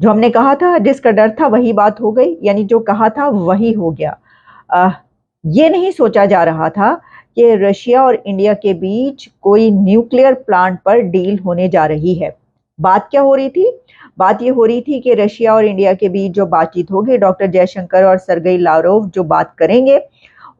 जो हमने कहा था, जिसका डर था वही बात हो गई, यानी जो कहा था वही हो गया। अ, ये नहीं सोचा जा रहा था कि रशिया और इंडिया के बीच कोई न्यूक्लियर प्लांट पर डील होने जा रही है। बात क्या हो रही थी? बात ये हो रही थी कि रशिया और इंडिया के बीच जो बातचीत होगी, डॉक्टर जयशंकर और सरगेई लाव्रोव जो बात करेंगे,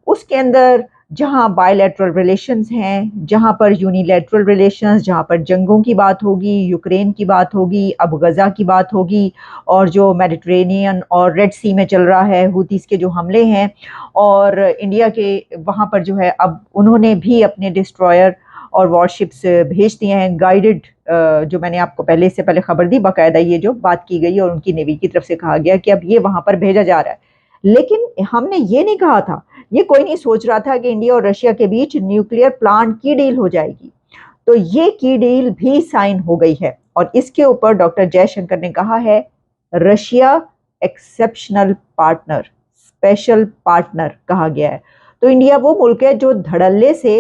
उसके अंदर जहां बायलैटरल रिलेशंस हैं, जहां पर यूनिलैटरल रिलेशंस, जहां पर जंगों की बात होगी, यूक्रेन की बात होगी, अब गजा की बात होगी, और जो मेडिटेरेनियन और रेड सी में चल रहा है, हुतीस के जो हमले हैं, और इंडिया के वहां पर जो है, अब उन्होंने भी अपने डिस्ट्रॉयर और वॉरशिप्स भेज दिए हैं, गाइडेड। जो मैंने आपको पहले से पहले खबर दी, बाकायदा ये जो बात की गई और उनकी नेवी की तरफ से कहा गया कि अब ये वहां पर भेजा जा रहा है। लेकिन हमने ये नहीं कहा था, ये कोई नहीं सोच रहा था कि इंडिया और रशिया के बीच न्यूक्लियर प्लांट की डील हो जाएगी। तो ये की डील भी साइन हो गई है, और इसके ऊपर डॉक्टर जयशंकर ने कहा है, Russia exceptional partner, special partner कहा गया है। तो इंडिया वो मुल्क है जो धड़ल्ले से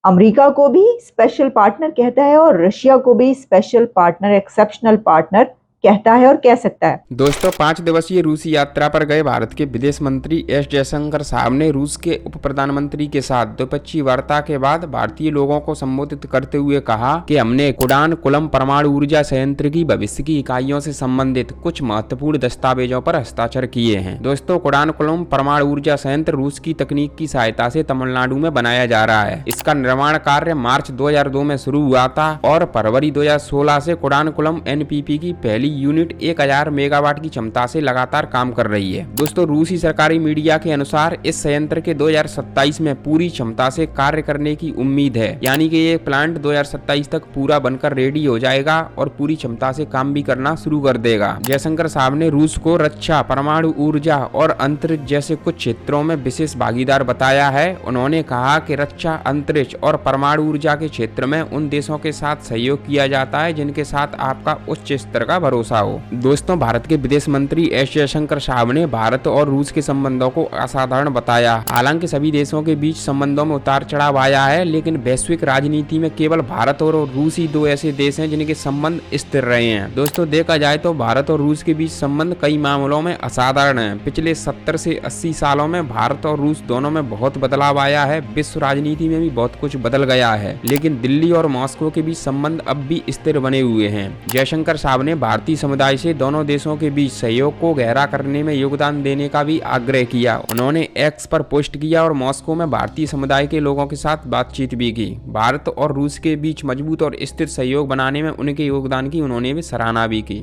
अमेरिका को भी स्पेशल पार्टनर कहता है और रशिया को भी स्पेशल पार्टनर, एक्सेप्शनल पार्टनर कहता है और कह सकता है। दोस्तों 5 दिवसीय रूसी यात्रा पर गए भारत के विदेश मंत्री एस जयशंकर साहब ने रूस के उप प्रधानमंत्री के साथ द्विपक्षीय वार्ता के बाद भारतीय लोगों को संबोधित करते हुए कहा कि हमने कुडानकुलम परमाणु ऊर्जा संयंत्र की भविष्य की इकाइयों से संबंधित कुछ महत्वपूर्ण दस्तावेजों पर हस्ताक्षर किए हैं। दोस्तों कुडानकुलम परमाणु ऊर्जा संयंत्र रूस की तकनीक की सहायता से तमिलनाडु में बनाया जा रहा है। इसका निर्माण कार्य मार्च 2002 में शुरू हुआ था और फरवरी 2016 से कुडानकुलम एनपीपी की पहली यूनिट 1000 मेगावाट की क्षमता से लगातार काम कर रही है। दोस्तों रूसी सरकारी मीडिया के अनुसार इस संयंत्र के 2027 में पूरी क्षमता से कार्य करने की उम्मीद है, यानी कि ये प्लांट 2027 तक पूरा बनकर रेडी हो जाएगा और पूरी क्षमता से काम भी करना शुरू कर देगा। जयशंकर साहब ने रूस को रक्षा, परमाणु ऊर्जा और अंतरिक्ष जैसे कुछ क्षेत्रों में विशेष भागीदार बताया है। उन्होंने कहा कि रक्षा, अंतरिक्ष और परमाणु ऊर्जा के क्षेत्र में उन देशों के साथ सहयोग किया जाता है जिनके साथ आपका उच्च स्तर का भरोसा हो। दोस्तों भारत के विदेश मंत्री एस जयशंकर साहब ने भारत और रूस के संबंधों को असाधारण बताया। हालांकि सभी देशों के बीच संबंधों में उतार चढ़ाव आया है, लेकिन वैश्विक राजनीति में केवल भारत और रूस ही दो ऐसे देश हैं जिनके संबंध स्थिर रहे हैं। दोस्तों देखा जाए तो भारत और रूस के बीच संबंध कई मामलों में असाधारण है। पिछले 70 से 80 सालों में भारत और रूस दोनों में बहुत बदलाव आया है। विश्व राजनीति में भी बहुत कुछ बदल गया है, लेकिन दिल्ली और मॉस्को के बीच संबंध अब भी स्थिर बने हुए हैं। जयशंकर साहब ने भारतीय समुदाय से दोनों देशों के बीच सहयोग को गहरा करने में योगदान देने का भी आग्रह किया। उन्होंने एक्स पर पोस्ट किया और मॉस्को में भारतीय समुदाय के लोगों के साथ बातचीत भी की। भारत और रूस के बीच मजबूत और स्थिर सहयोग बनाने में उनके योगदान की उन्होंने भी सराहना भी की।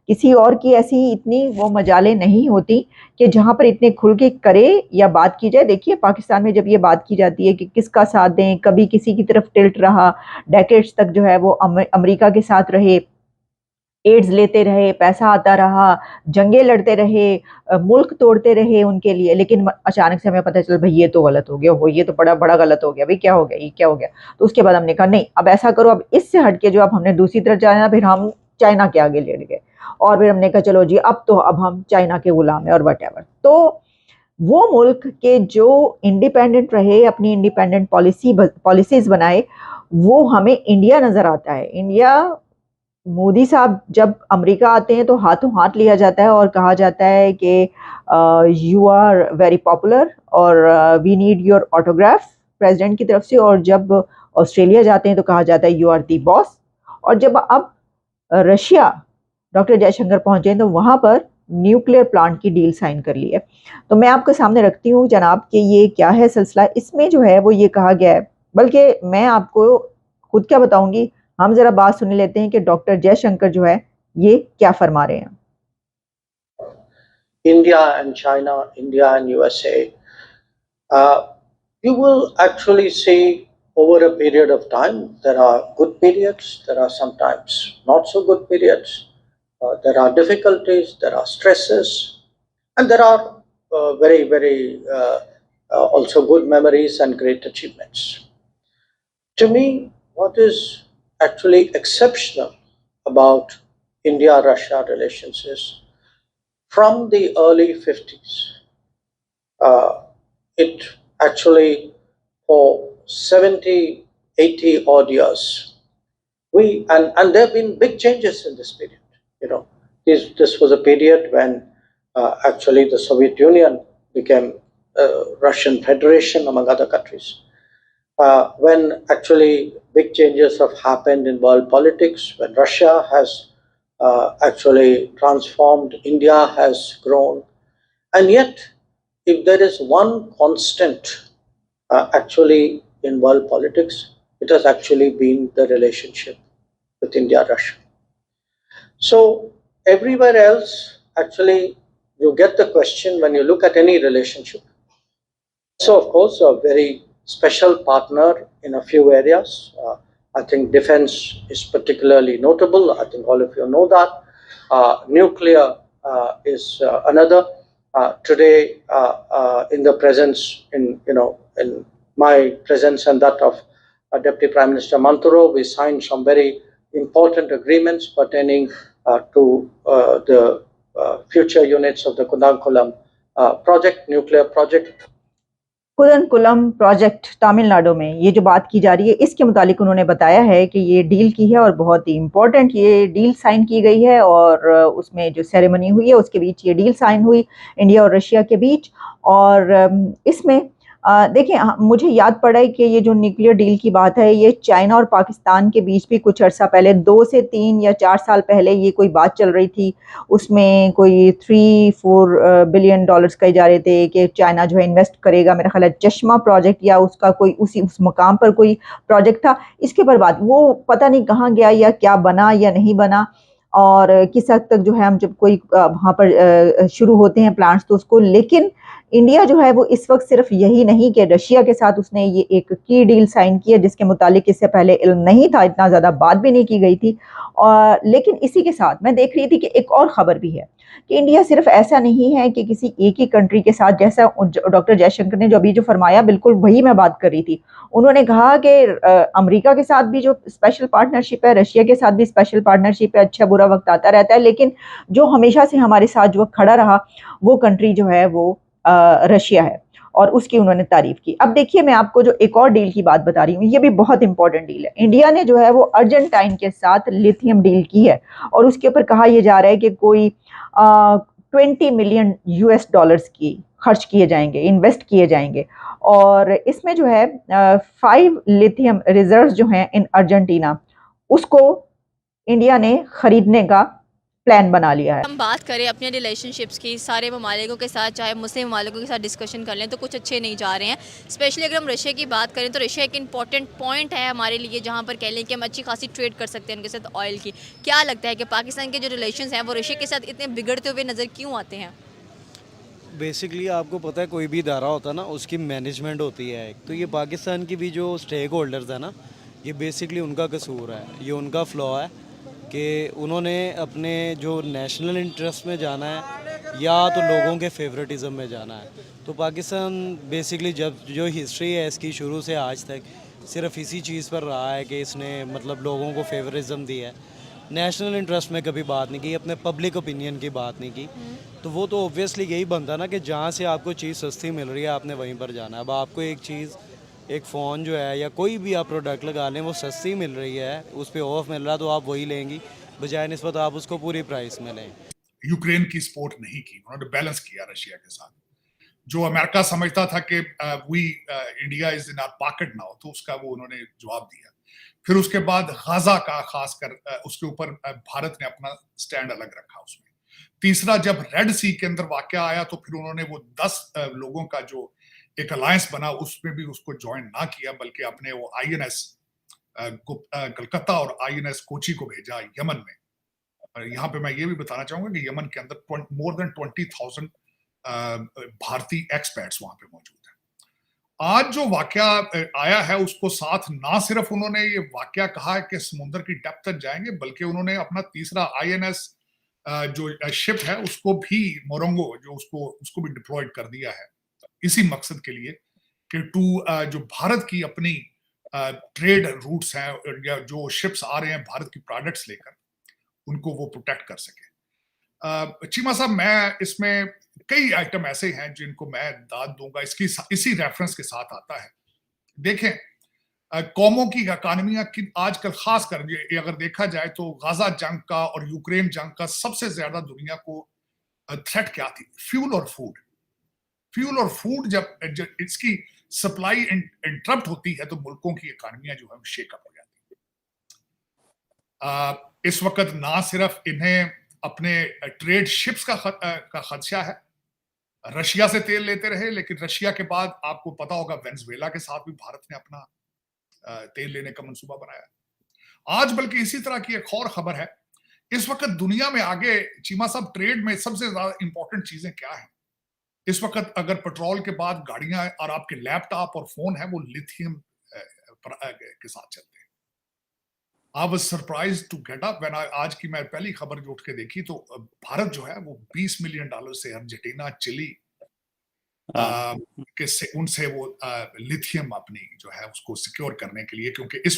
किसी और की ऐसी इतनी वो मजालें नहीं होती कि जहां पर इतने खुल के करे या बात की जाए। देखिए पाकिस्तान में जब ये बात की जाती है कि किसका साथ दें, कभी किसी की तरफ टिल्ट रहा, डेकेड्स तक जो है वो अमेरिका के साथ रहे, एड्स लेते रहे, पैसा आता रहा, जंगे लड़ते रहे, मुल्क तोड़ते रहे उनके लिए, लेकिन अचानक से हमें पता चला भाई ये तो गलत हो गया, हो ये तो बड़ा बड़ा गलत हो गया, भाई क्या हो गया, ये क्या हो गया। तो उसके बाद हमने कहा नहीं, अब ऐसा करो, अब इससे हटके जो अब हमने दूसरी तरफ जाना, फिर हम चाइना के आगे लेट गए, और फिर हमने कहा चलो जी अब हम चाइना के गुलाम है और वट एवर। तो वो मुल्क के जो इंडिपेंडेंट रहे, अपनी इंडिपेंडेंट पॉलिसीज बनाए, वो हमें इंडिया नजर आता है। इंडिया, मोदी साहब जब अमेरिका आते हैं तो हाथों हाथ लिया जाता है और कहा जाता है कि यू आर वेरी पॉपुलर और we need your autograph president की तरफ से। और जब ऑस्ट्रेलिया जाते हैं तो कहा जाता है यू आर दी बॉस। और जब अब रशिया डॉक्टर जयशंकर पहुंचे तो वहां पर न्यूक्लियर प्लांट की डील साइन कर ली है। तो मैं आपके सामने रखती हूँ जनाब कि ये क्या है सिलसिला। इसमें जो है वो ये कहा गया है, बल्कि मैं आपको खुद क्या बताऊंगी, हम जरा बात सुन लेते हैं कि डॉक्टर जयशंकर जो है ये क्या फरमा रहे हैं। India and China, India and USA, you will actually see over a period of time, there are good periods, there are sometimes not so good periods, there are difficulties, there are stresses, and there are very also good memories and great achievements. To me, what is actually exceptional about India-Russia relations is from the early 50s, it actually for 70, 80 odd years, and there have been big changes in this period. this was a period when actually the Soviet Union became Russian Federation, among other countries. When actually big changes have happened in world politics, when Russia has actually transformed, India has grown, and yet, if there is one constant actually in world politics, it has actually been the relationship with India Russia. So, everywhere else, actually, you get the question when you look at any relationship. So, of course, a very special partner in a few areas. I think defense is particularly notable. I think all of you know that. Nuclear is another. Today, in the presence, in my presence and that of Deputy Prime Minister Manturo, we signed some very important agreements pertaining to the future units of the Kudankulam project, nuclear project. Kudankulam project Tamil Nadu में ये जो बात की जा रही है, इसके मुतालिक उन्होंने बताया है कि ये डील की है और बहुत ही इम्पोर्टेंट ये डील साइन की गई है और उसमें जो सेरेमनी हुई है उसके बीच ये डील साइन हुई इंडिया और रशिया के बीच। और इसमें देखिए मुझे याद पड़ा है कि ये जो न्यूक्लियर डील की बात है ये चाइना और पाकिस्तान के बीच भी कुछ अर्सा पहले 2 से 3 या 4 साल पहले ये कोई बात चल रही थी। उसमें कोई 3-4 बिलियन डॉलर्स कहे जा रहे थे कि चाइना जो है इन्वेस्ट करेगा, मेरा ख्याल है चश्मा प्रोजेक्ट या उसका कोई उस मकाम पर कोई प्रोजेक्ट था। इसके बर्बाद वो पता नहीं कहाँ गया या क्या बना या नहीं बना और किस हद तक जो है हम जब कोई वहाँ पर शुरू होते हैं प्लांट्स तो उसको, लेकिन इंडिया जो है वो इस वक्त सिर्फ यही नहीं कि रशिया के साथ उसने ये एक की डील साइन की है जिसके मुतालिक इससे पहले इल्म नहीं था, इतना ज़्यादा बात भी नहीं की गई थी। और लेकिन इसी के साथ मैं देख रही थी कि एक और ख़बर भी है कि इंडिया सिर्फ ऐसा नहीं है कि किसी एक ही कंट्री के साथ, जैसा डॉक्टर जयशंकर ने जो अभी जो फरमाया बिल्कुल वही मैं बात कर रही थी। उन्होंने कहा कि अमेरिका के साथ भी जो स्पेशल पार्टनरशिप है, रशिया के साथ भी स्पेशल पार्टनरशिप है, अच्छा बुरा वक्त आता रहता है, लेकिन जो हमेशा से हमारे साथ जो खड़ा रहा वो कंट्री जो है वो रशिया है और उसकी उन्होंने तारीफ की। अब देखिए मैं आपको जो एक और डील की बात बता रही हूँ, ये भी बहुत इंपॉर्टेंट डील है। इंडिया ने जो है वो अर्जेंटाइन के साथ लिथियम डील की है और उसके ऊपर कहा यह जा रहा है कि कोई 20 मिलियन US डॉलर्स की खर्च किए जाएंगे, इन्वेस्ट किए जाएंगे और इसमें जो है 5 लिथियम रिजर्व्स जो हैं इन अर्जेंटीना उसको इंडिया ने खरीदने का प्लान बना लिया है। हम बात करें अपने रिलेशनशिप्स की सारे ममालिकों के साथ, चाहे मुस्लिम ममालिकों के साथ डिस्कशन कर लें तो कुछ अच्छे नहीं जा रहे हैं। स्पेशली अगर हम रशिया की बात करें तो रशिया एक इंपॉर्टेंट पॉइंट है हमारे लिए जहां पर कह लें कि हम अच्छी खासी ट्रेड कर सकते हैं उनके साथ ऑयल की। क्या लगता है कि पाकिस्तान के जो रिलेशन हैं वो रशिया के साथ इतने बिगड़ते हुए नज़र क्यों आते हैं? बेसिकली आपको पता है कोई भी इदारा होता है ना उसकी मैनेजमेंट होती है एक, तो ये पाकिस्तान की भी जो स्टेक होल्डर्स है ना ये बेसिकली उनका कसूर है, ये उनका फ्लॉ है कि उन्होंने अपने जो नेशनल इंटरेस्ट में जाना है या तो लोगों के फेवरेटिज़म में जाना है। तो पाकिस्तान बेसिकली जब जो हिस्ट्री है इसकी शुरू से आज तक सिर्फ इसी चीज़ पर रहा है कि इसने मतलब लोगों को फेवरिज्म दिया है, नेशनल इंटरेस्ट में कभी बात नहीं की, अपने पब्लिक ओपिनियन की बात नहीं की। तो वो तो ऑब्वियसली यही बनता ना कि जहाँ से आपको चीज़ सस्ती मिल रही है आपने वहीं पर जाना है। अब आपको एक चीज़, एक फ़ोन जो है या कोई भी आप प्रोडक्ट लगा लें वो सस्ती मिल रही है, उस पर ऑफ मिल रहा है तो आप वही लेंगी बजाय निस्बत आप उसको पूरी प्राइस में लें। यूक्रेन की सपोर्ट नहीं की, उन्होंने बैलेंस किया रशिया के साथ। जो अमेरिका समझता था कि we India is in our pocket now, तो उसका वो उन्होंने जवाब दिया। फिर उसके बाद गाजा का खासकर उसके ऊपर भारत ने अपना स्टैंड अलग रखा उसमें। तीसरा, जब रेड सी के अंदर वाकया आया तो फिर उन्होंने वो 10 लोगों का जो एक अलायंस बना उसमें भी उसको ज्वाइन ना किया, बल्कि अपने वो INS कलकत्ता और INS कोची को भेजा यमन में। यहाँ पे मैं ये भी बताना चाहूंगा कि यमन के अंदर मोर देन 20,000 भारतीय एक्सपर्ट्स वहां पे मौजूद हैं। आज जो वाकया आया है उसको साथ ना सिर्फ उन्होंने ये वाकया कहा है कि समुद्र की डेप्थ तक जाएंगे, बल्कि उन्होंने अपना तीसरा INS जो शिप है उसको भी, मोरंगो जो उसको भी डिप्लॉयड कर दिया है इसी मकसद के लिए कि जो भारत की अपनी ट्रेड रूट्स हैं या जो शिप्स आ रहे हैं भारत की प्रोडक्ट्स लेकर उनको वो प्रोटेक्ट कर सके। चीमा साहब, मैं इसमें कई आइटम ऐसे हैं जिनको मैं दाद दूंगा, इसी रेफरेंस के साथ आता है। देखें, कौमों की इकानमियां की आजकल खास कर ये अगर देखा जाए तो गाजा जंग का और यूक्रेन जंग का सबसे ज्यादा दुनिया को थ्रेट क्या थी? फ्यूल और फूड। फ्यूल और फूड जब इसकी सप्लाई इंटरप्ट होती है तो मुल्कों की इकानमियां जो है शेकअप हो जाती है। इस वक्त ना सिर्फ इन्हें अपने ट्रेड शिप्स का खदशा है, रशिया से तेल लेते रहे, लेकिन रशिया के बाद आपको पता होगा वेनेजुएला के साथ भी भारत ने अपना तेल लेने का मंसूबा बनाया। आज बल्कि इसी तरह की एक और खबर है, इस वक्त दुनिया में आगे चीमा साहब ट्रेड में सबसे ज्यादा इंपॉर्टेंट चीजें क्या है? इस वक्त अगर पेट्रोल के बाद गाड़ियां और आपके लैपटॉप और फोन है वो लिथियम के साथ चलते हैं। I was surprised to get up when आज की मैं पहली खबर जो उठ के देखी तो भारत जो है वो $20 मिलियन से अर्जेंटीना, चिली उनसे वो लिथियम अपनी जो है उसको सिक्योर करने के लिए, क्योंकि इस